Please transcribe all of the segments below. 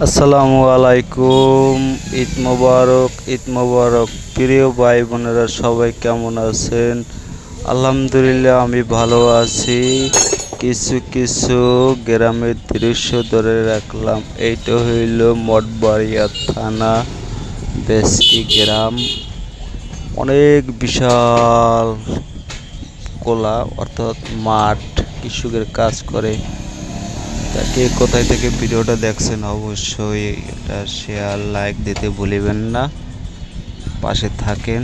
আসসালামু আলাইকুম। ঈদ মোবারক প্রিয় ভাই বোনেরা, সবাই কেমন আছেন? আলহামদুলিল্লাহ, আমি ভালো আছি। কিছু কিছু গ্রামের দৃশ্য ধরে রাখলাম। এইটা হইল মঠবাড়িয়া থানা, বেসকি গ্রাম। অনেক বিশাল কোলা, অর্থাৎ মাঠ, কৃষকের কাজ করে। কে কোথায় থেকে ভিডিওটা দেখছেন অবশ্যই এটা শেয়ার লাইক দিতে ভুলিবেন না। পাশে থাকেন,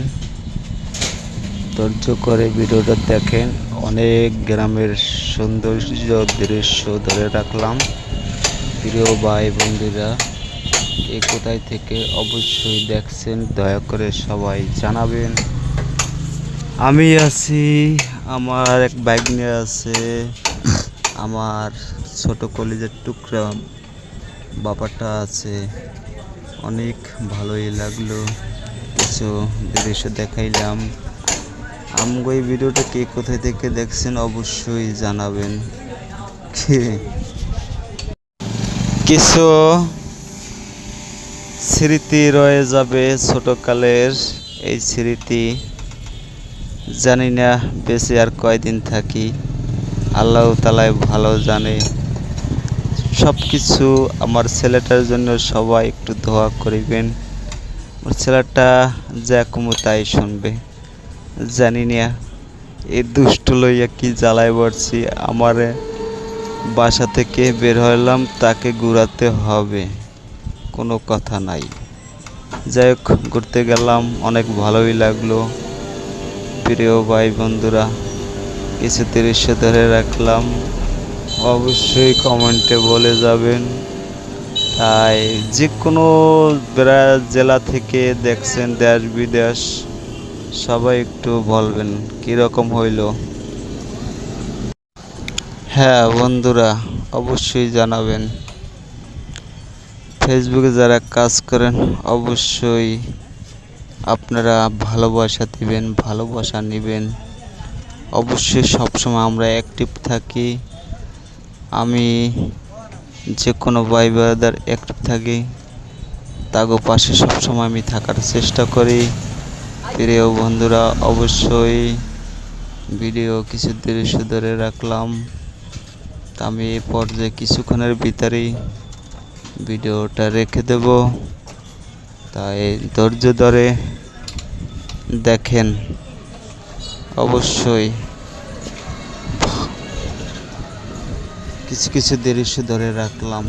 ধৈর্য করে ভিডিওটা দেখেন। অনেক গ্রামের সৌন্দর্য দৃশ্য ধরে রাখলাম। প্রিয় ভাই বন্ধুরা, কে কোথায় থেকে অবশ্যই দেখছেন দয়া করে সবাই জানাবেন। আমি আছি, আমার এক বাইক নিয়ে আছে, আমার ছোট কলিজার টুকরা বাবাটা আছে। অনেক ভালোই লাগলো, কিছু দৃশ্য দেখাইলাম। আমগো এই ভিডিওটা কে কোথায় থেকে দেখছেন অবশ্যই জানাবেন। কিছু স্মৃতি রয়ে যাবে ছোটকালের। এই স্মৃতি জানি না বেঁচে আর কয়দিন থাকি, আল্লাহ তাআলাই ভালো জানে। সব কিছু আমার ছেলেটার জন্য সবাই একটু দোয়া করিবেন। আমার ছেলেটা যা কমু তাই শুনবে। জানি না এই দুষ্ট লইয়া কি জ্বালায় পড়ছি। আমারে বাসা থেকে বের হইলাম, তাকে ঘুরাতে হবে, কোনো কথা নাই। যাই হোক, ঘুরতে গেলাম, অনেক ভালোই লাগলো। প্রিয় ভাই বন্ধুরা, কিছু দৃশ্য ধরে রাখলাম, অবশ্যই কমেন্টে বলে যাবেন। তাই যে কোনো জেলা থেকে দেখছেন, দেশ বিদেশ, সবাই একটু বলবেন কীরকম হইল। হ্যাঁ বন্ধুরা, অবশ্যই জানাবেন। ফেসবুকে যারা কাজ করেন অবশ্যই আপনারা ভালোবাসা দিবেন, ভালোবাসা নেবেন। অবশ্যই সবসময় আমরা অ্যাক্টিভ থাকি। আমি যে কোনো ভাই ব্রাদার অ্যাক্টিভ থাকি, তাগো পাশে সবসময় আমি থাকার চেষ্টা করি। প্রিয় বন্ধুরা, অবশ্যই ভিডিও কিছু দৃশ্য ধরে রাখলাম। আমি এই পর্যায়ে কিছুক্ষণের ভিতরেই ভিডিওটা রেখে দেব, তাই ধৈর্য ধরে দেখেন। অবশ্যই কিছু কিছু দৃশ্য ধরে রাখলাম।